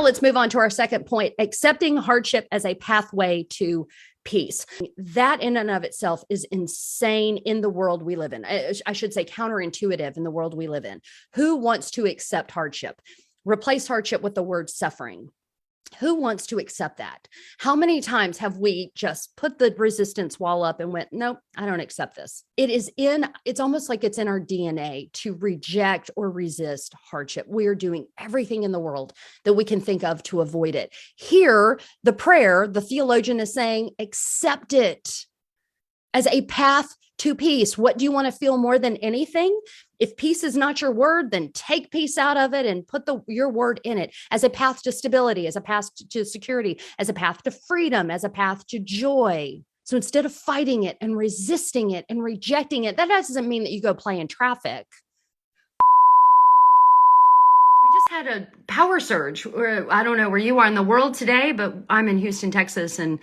let's move on to our second point, accepting hardship as a pathway to peace. That in and of itself is insane in the world we live in. I should say counterintuitive in the world we live in. Who wants to accept hardship? Replace hardship with the word suffering. Who wants to accept that? How many times have we just put the resistance wall up and went, nope, I don't accept this. It's almost like it's in our DNA to reject or resist hardship. We're doing everything in the world that we can think of to avoid it. Here, the prayer, the theologian is saying, accept it as a path to peace. What do you want to feel more than anything? If peace is not your word, then take peace out of it and put your word in it as a path to stability, as a path to security, as a path to freedom, as a path to joy. So instead of fighting it and resisting it and rejecting it, that doesn't mean that you go play in traffic. We just had a power surge. I don't know where you are in the world today, but I'm in Houston, Texas, and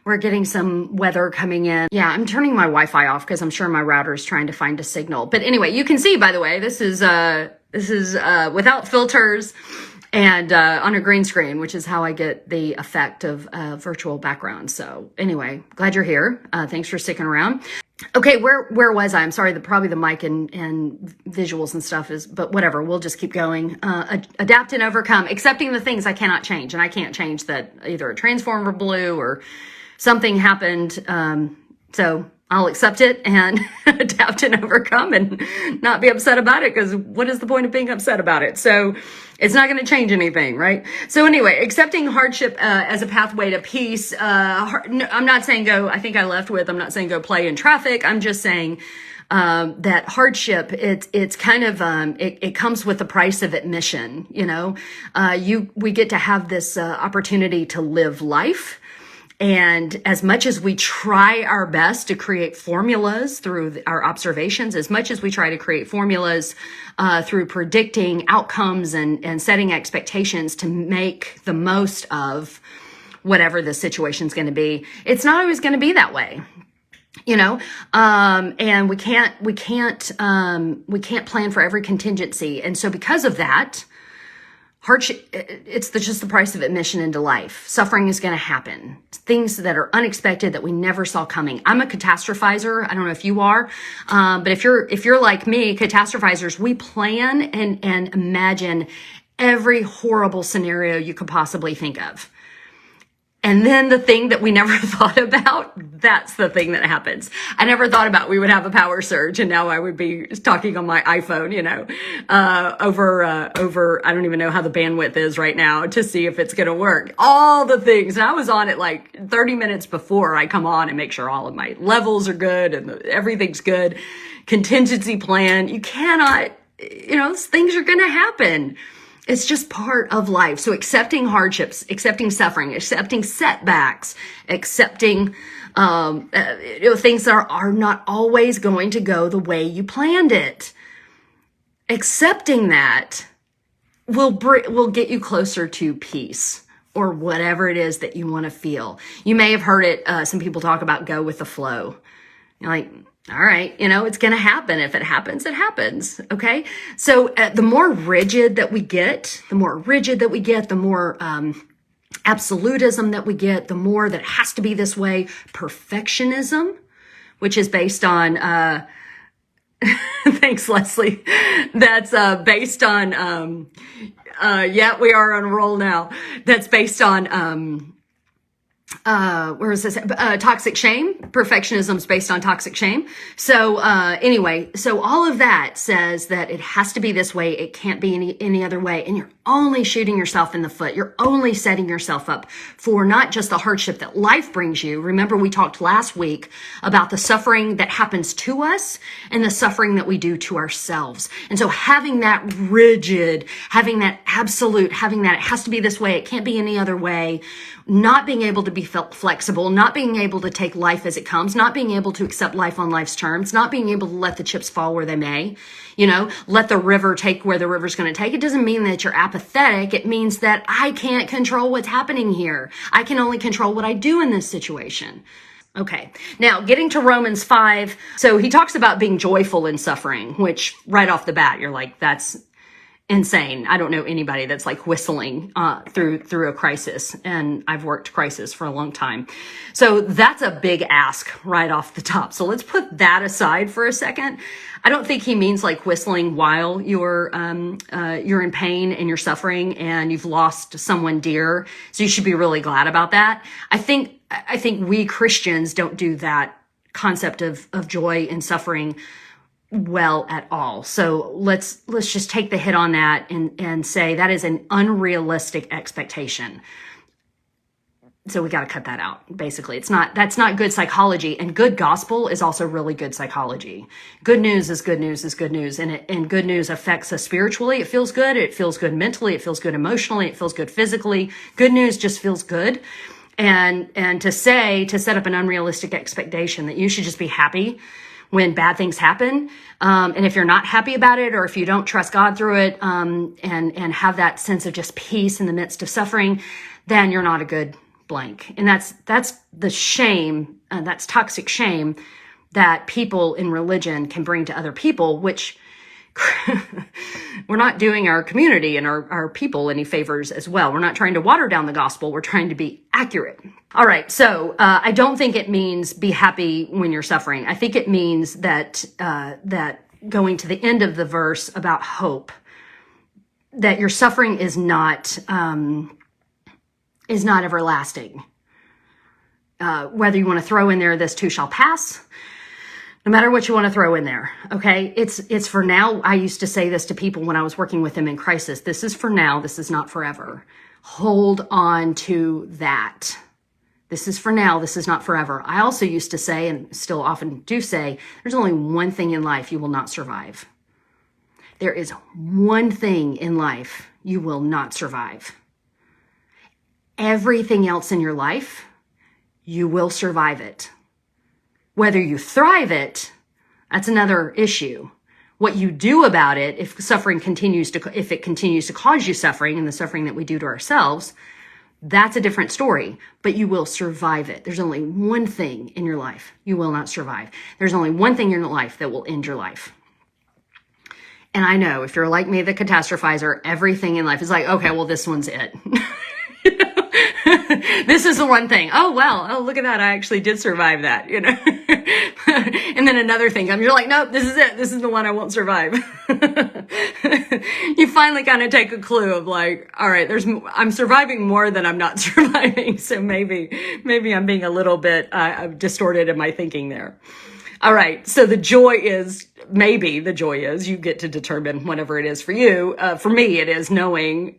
we're getting some weather coming in. Yeah, I'm turning my Wi-Fi off because I'm sure my router is trying to find a signal. But anyway, you can see, by the way, this is without filters and on a green screen, which is how I get the effect of virtual background. So anyway, glad you're here. Thanks for sticking around. Okay, where was I? I'm sorry, probably the mic and visuals and stuff but whatever, we'll just keep going. Adapt and overcome, accepting the things I cannot change. And I can't change that either a transformer blew or something happened. So I'll accept it and adapt and overcome and not be upset about it, because what is the point of being upset about it? So it's not going to change anything, right? So anyway, accepting hardship as a pathway to peace. I'm not saying I'm not saying go play in traffic. I'm just saying that hardship, it's kind of, it comes with the price of admission. We get to have this opportunity to live life. And as much as we try our best to create formulas through our observations, as much as we try to create formulas through predicting outcomes and setting expectations to make the most of whatever the situation's going to be, it's not always going to be that way. And we can't plan for every contingency. And so because of that, hardship, it's just the price of admission into life. Suffering is going to happen. Things that are unexpected that we never saw coming. I'm a catastrophizer. I don't know if you are. But if you're like me, catastrophizers, we plan and imagine every horrible scenario you could possibly think of. And then the thing that we never thought about, that's the thing that happens. I never thought about we would have a power surge, and now I would be talking on my iPhone, over, I don't even know how the bandwidth is right now to see if it's going to work. All the things. And I was on it like 30 minutes before I come on and make sure all of my levels are good and everything's good. Contingency plan. You cannot, things are going to happen. It's just part of life. So accepting hardships, accepting suffering, accepting setbacks, accepting things that are not always going to go the way you planned it. Accepting that will get you closer to peace, or whatever it is that you want to feel. You may have heard it. Some people talk about go with the flow. You're like, all right, it's going to happen. If it happens, it happens. Okay. So the more rigid that we get, the more absolutism that we get, the more that it has to be this way. Perfectionism, which is based on, thanks, Leslie. That's based on, we are on a roll now. That's based on, where is this? Toxic shame. Perfectionism is based on toxic shame. So, so all of that says that it has to be this way. It can't be any other way. And you're only shooting yourself in the foot. You're only setting yourself up for not just the hardship that life brings you. Remember, we talked last week about the suffering that happens to us and the suffering that we do to ourselves. And so having that rigid, having that absolute, having that it has to be this way, it can't be any other way, not being able to be flexible, not being able to take life as it comes, not being able to accept life on life's terms, not being able to let the chips fall where they may, let the river take where the river's going to take. It doesn't mean that you're apathetic. It means that I can't control what's happening here. I can only control what I do in this situation. Okay. Now, getting to Romans 5. So he talks about being joyful in suffering, which right off the bat, you're like, that's insane. I don't know anybody that's like whistling through a crisis, and I've worked crisis for a long time. So that's a big ask right off the top. So let's put that aside for a second. I don't think he means like whistling while you're in pain and you're suffering and you've lost someone dear. So you should be really glad about that. I think we Christians don't do that concept of joy and suffering well at all. So let's just take the hit on that and say that is an unrealistic expectation. So we got to cut that out. Basically, that's not good psychology, and good gospel is also really good psychology. Good news is good news is good news. And good news affects us spiritually. It feels good. It feels good mentally. It feels good emotionally. It feels good physically. Good news just feels good. And to set up an unrealistic expectation that you should just be happy when bad things happen. And if you're not happy about it, or if you don't trust God through it, and have that sense of just peace in the midst of suffering, then you're not a good blank. And that's the shame, that's toxic shame that people in religion can bring to other people, which we're not doing our community and our people any favors as well. We're not trying to water down the gospel. We're trying to be accurate. All right. So I don't think it means be happy when you're suffering. I think it means that going to the end of the verse about hope, that your suffering is not everlasting. Whether you want to throw in there, this too shall pass. No matter what you want to throw in there, okay? It's for now. I used to say this to people when I was working with them in crisis. This is for now. This is not forever. Hold on to that. This is for now. This is not forever. I also used to say, and still often do say, there's only one thing in life you will not survive. There is one thing in life you will not survive. Everything else in your life, you will survive it. Whether you thrive it, that's another issue. What you do about it, if it continues to cause you suffering, and the suffering that we do to ourselves, that's a different story, but you will survive it. There's only one thing in your life you will not survive. There's only one thing in your life that will end your life. And I know if you're like me, the catastrophizer, everything in life is like, okay, well, this one's it. This is the one thing. Oh, well, oh, look at that. I actually did survive that, And then another thing comes, you're like, nope, this is it. This is the one I won't survive. You finally kind of take a clue of like, all right, I'm surviving more than I'm not surviving. So maybe I'm being a little bit distorted in my thinking there. All right. So the joy is you get to determine whatever it is for you. For me, it is knowing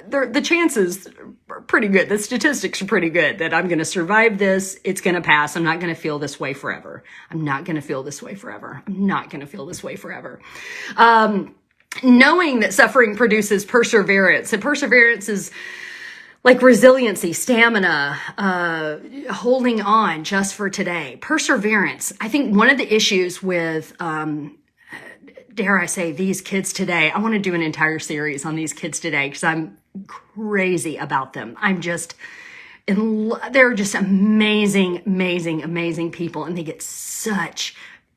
the chances are pretty good. The statistics are pretty good that I'm going to survive this. It's going to pass. I'm not going to feel this way forever. I'm not going to feel this way forever. I'm not going to feel this way forever. Knowing that suffering produces perseverance, and perseverance is like resiliency, stamina, holding on just for today. Perseverance. I think one of the issues with, dare I say, these kids today, I want to do an entire series on these kids today because I'm crazy about them. They're just amazing, amazing, amazing people, and they get such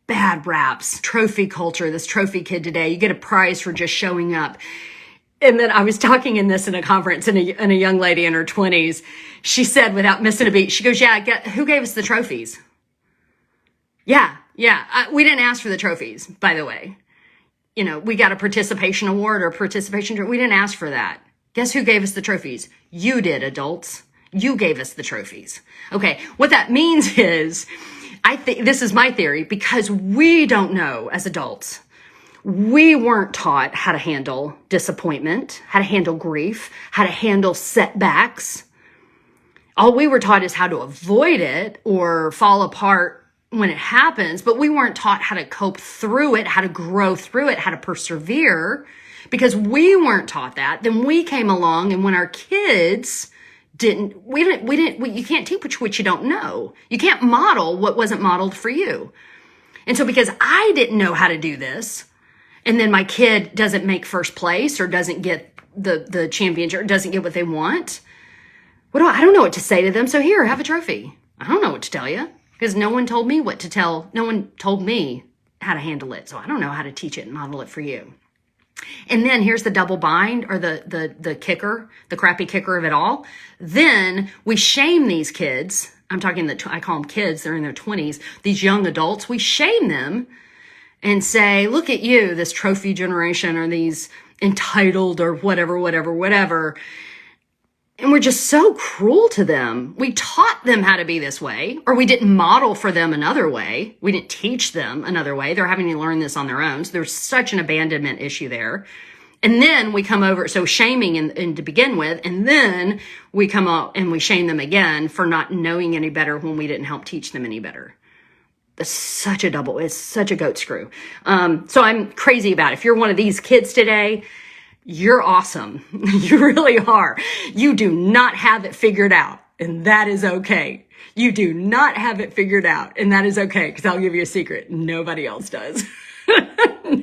bad raps. Trophy culture, this trophy kid today, you get a prize for just showing up. And then I was talking in a conference, and a young lady in her 20s, she said without missing a beat, she goes, who gave us the trophies? Yeah. We didn't ask for the trophies, by the way. We got a participation award or participation. We didn't ask for that. Guess who gave us the trophies? You did, adults. You gave us the trophies. Okay. What that means is, I think this is my theory, because we don't know as adults. We weren't taught how to handle disappointment, how to handle grief, how to handle setbacks. All we were taught is how to avoid it or fall apart when it happens, but we weren't taught how to cope through it, how to grow through it, how to persevere, because we weren't taught that. Then we came along, and when our kids you can't teach what you don't know. You can't model what wasn't modeled for you. And so because I didn't know how to do this, and then my kid doesn't make first place or doesn't get the championship or doesn't get what they want, I don't know what to say to them. So here, have a trophy. I don't know what to tell you. Because no one told me what to tell. No one told me how to handle it. So I don't know how to teach it and model it for you. And then here's the double bind, or the kicker, the crappy kicker of it all. Then we shame these kids. I'm talking I call them kids. They're in their 20s. These young adults, we shame them and say, look at you, this trophy generation, or these entitled, or whatever. And we're just so cruel to them. We taught them how to be this way, or we didn't model for them another way. We didn't teach them another way. They're having to learn this on their own. So there's such an abandonment issue there. And then we come over, so shaming in to begin with, and then we come up and we shame them again for not knowing any better when we didn't help teach them any better. It's such a goat screw. So I'm crazy about it. If you're one of these kids today, you're awesome. You really are. You do not have it figured out, and that is okay. You do not have it figured out, and that is okay, because I'll give you a secret. Nobody else does.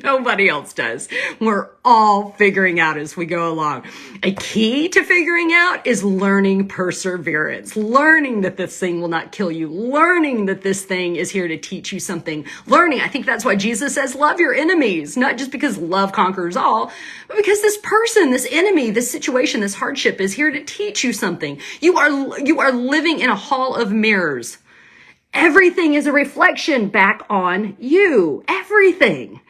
Nobody else does. We're all figuring out as we go along. A key to figuring out is learning perseverance, learning that this thing will not kill you, learning that this thing is here to teach you something, learning. I think that's why Jesus says, love your enemies, not just because love conquers all, but because this person, this enemy, this situation, this hardship is here to teach you something. You are living in a hall of mirrors. Everything is a reflection back on you. Everything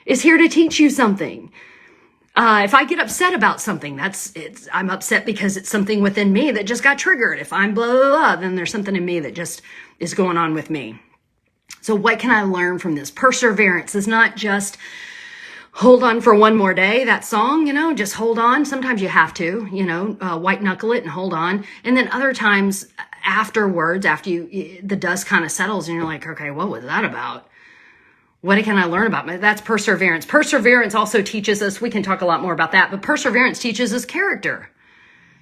is here to teach you something. If I get upset about something, I'm upset because it's something within me that just got triggered. If I'm blah, blah, blah, then there's something in me that just is going on with me. So what can I learn from this? Perseverance is not just hold on for one more day. That song, just hold on. Sometimes you have to, white knuckle it and hold on. And then other times afterwards, after the dust kind of settles and you're like, okay, what was that about? What can I learn about? That's perseverance. Perseverance also teaches us, we can talk a lot more about that, but perseverance teaches us character.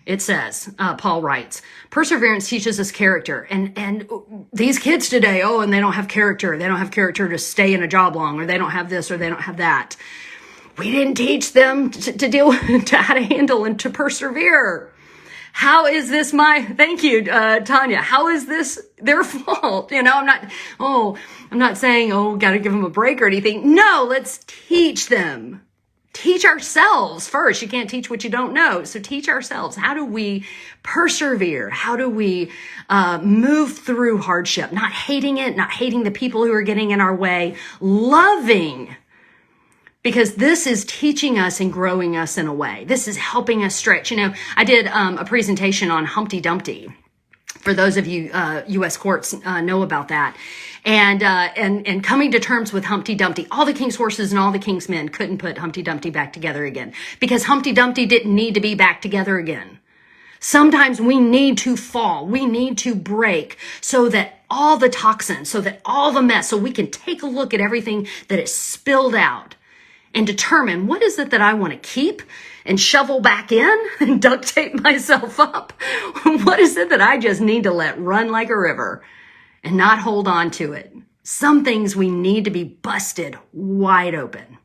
It says, Paul writes, perseverance teaches us character. And these kids today, and they don't have character. They don't have character to stay in a job long, or they don't have this, or they don't have that. We didn't teach them to deal to how to handle and to persevere. How is this thank you, Tanya. How is this their fault? I'm not saying, got to give them a break or anything. No, let's teach them. Teach ourselves first. You can't teach what you don't know. So teach ourselves. How do we persevere? How do we move through hardship? Not hating it, not hating the people who are getting in our way, loving. Because this is teaching us and growing us in a way. This is helping us stretch. I did a presentation on Humpty Dumpty. For those of you U.S. courts know about that. And coming to terms with Humpty Dumpty, all the king's horses and all the king's men couldn't put Humpty Dumpty back together again. Because Humpty Dumpty didn't need to be back together again. Sometimes we need to fall. We need to break so that all the toxins, so that all the mess, so we can take a look at everything that is spilled out and determine what is it that I want to keep and shovel back in and duct tape myself up. What is it that I just need to let run like a river and not hold on to it? Some things we need to be busted wide open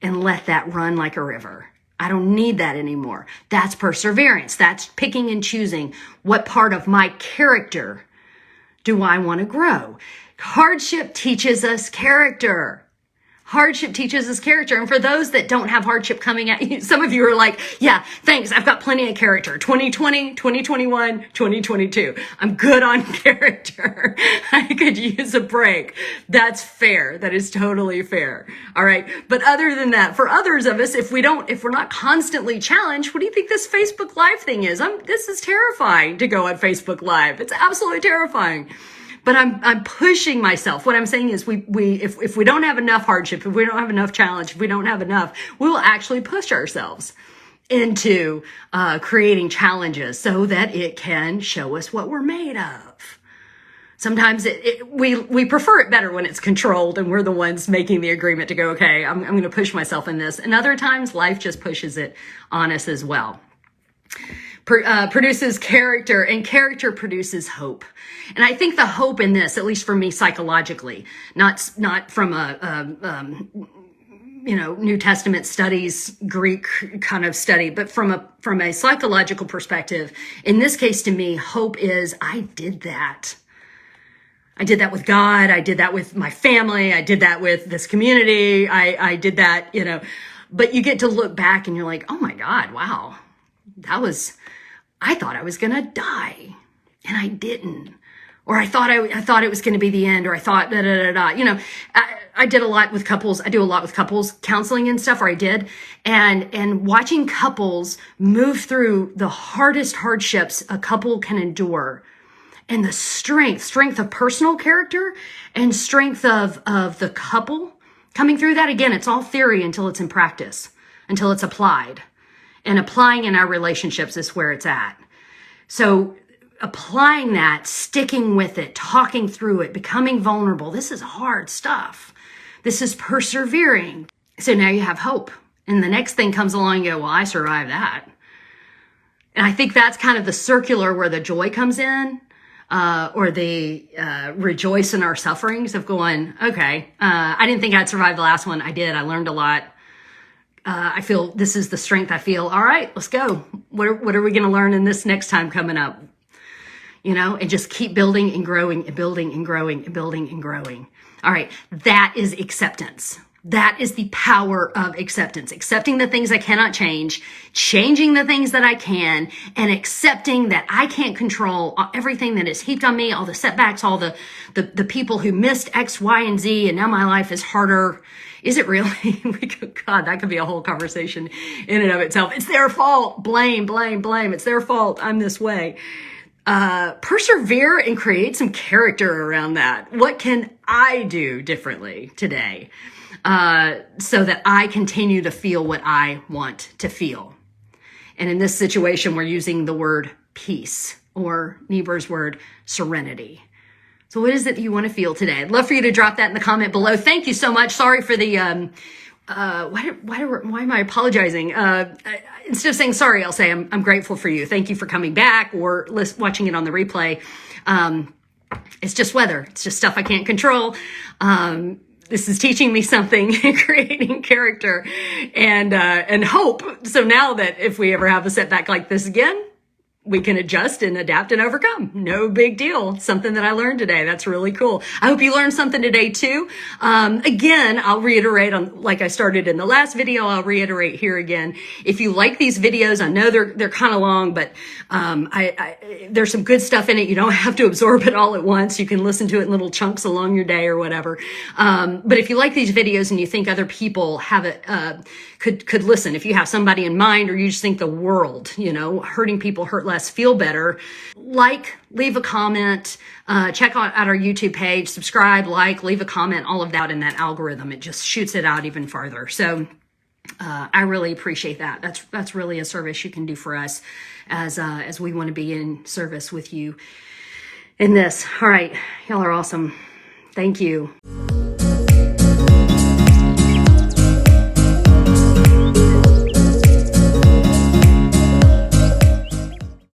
and let that run like a river. I don't need that anymore. That's perseverance. That's picking and choosing what part of my character do I want to grow. Hardship teaches us character. Hardship teaches us character. And for those that don't have hardship coming at you, some of you are like, yeah, thanks. I've got plenty of character. 2020, 2021, 2022. I'm good on character. I could use a break. That's fair. That is totally fair. All right. But other than that, for others of us, if we're not constantly challenged, what do you think this Facebook Live thing is? This is terrifying to go on Facebook Live. It's absolutely terrifying. But I'm pushing myself. What I'm saying is if we don't have enough hardship, if we don't have enough challenge, if we don't have enough, we will actually push ourselves into creating challenges so that it can show us what we're made of. Sometimes we prefer it better when it's controlled and we're the ones making the agreement to go, okay, I'm going to push myself in this. And other times life just pushes it on us as well. Produces character, and character produces hope. And I think the hope in this, at least for me psychologically, not from a New Testament studies, Greek kind of study, but from a psychological perspective, in this case to me, hope is I did that. I did that with God. I did that with my family. I did that with this community. I did that, but you get to look back and you're like, oh my God, wow, I thought I was going to die and I didn't. Or I thought it was going to be the end, or I thought da da da da. You know, I did a lot with couples. I do a lot with couples counseling and stuff, or I did. And watching couples move through the hardest hardships a couple can endure, and the strength of personal character and strength of the couple coming through that. Again, it's all theory until it's in practice, until it's applied. And applying in our relationships is where it's at. So applying that, sticking with it, talking through it, becoming vulnerable. This is hard stuff. This is persevering. So now you have hope. And the next thing comes along, you go, well, I survived that. And I think that's kind of the circular where the joy comes in, or the rejoice in our sufferings of going, okay, I didn't think I'd survive the last one. I did. I learned a lot. I feel this is the strength I feel. All right, let's go. What are we going to learn in this next time coming up? You know, and just keep building and growing and building and growing and building and growing. All right. That is acceptance. That is the power of acceptance. Accepting the things I cannot change, changing the things that I can, and accepting that I can't control everything that is heaped on me, all the setbacks, all the people who missed X, Y, and Z, and now my life is harder. Is it really? God, that could be a whole conversation in and of itself. It's their fault. Blame, blame, blame. It's their fault. I'm this way. Persevere and create some character around that. What can I do differently today so that I continue to feel what I want to feel? And in this situation, we're using the word peace, or Niebuhr's word serenity. So what is it you want to feel today? I'd love for you to drop that in the comment below. Thank you so much. Sorry for the why am I apologizing? Instead of saying sorry, I'll say I'm grateful for you. Thank you for coming back or watching it on the replay. It's just weather. It's just stuff I can't control. This is teaching me something, creating character and hope. So now that if we ever have a setback like this again, we can adjust and adapt and overcome. No big deal. Something that I learned today. That's really cool. I hope you learned something today too. Again, I'll reiterate like I started in the last video, I'll reiterate here again. If you like these videos, I know they're kind of long, but, there's some good stuff in it. You don't have to absorb it all at once. You can listen to it in little chunks along your day or whatever. But if you like these videos and you think other people have it, could listen, if you have somebody in mind, or you just think the world, hurting people hurt less, feel better, leave a comment, check out our YouTube page, subscribe, leave a comment, all of that in that algorithm. It just shoots it out even farther. So I really appreciate that. That's really a service you can do for us as we want to be in service with you in this. All right. Y'all are awesome. Thank you.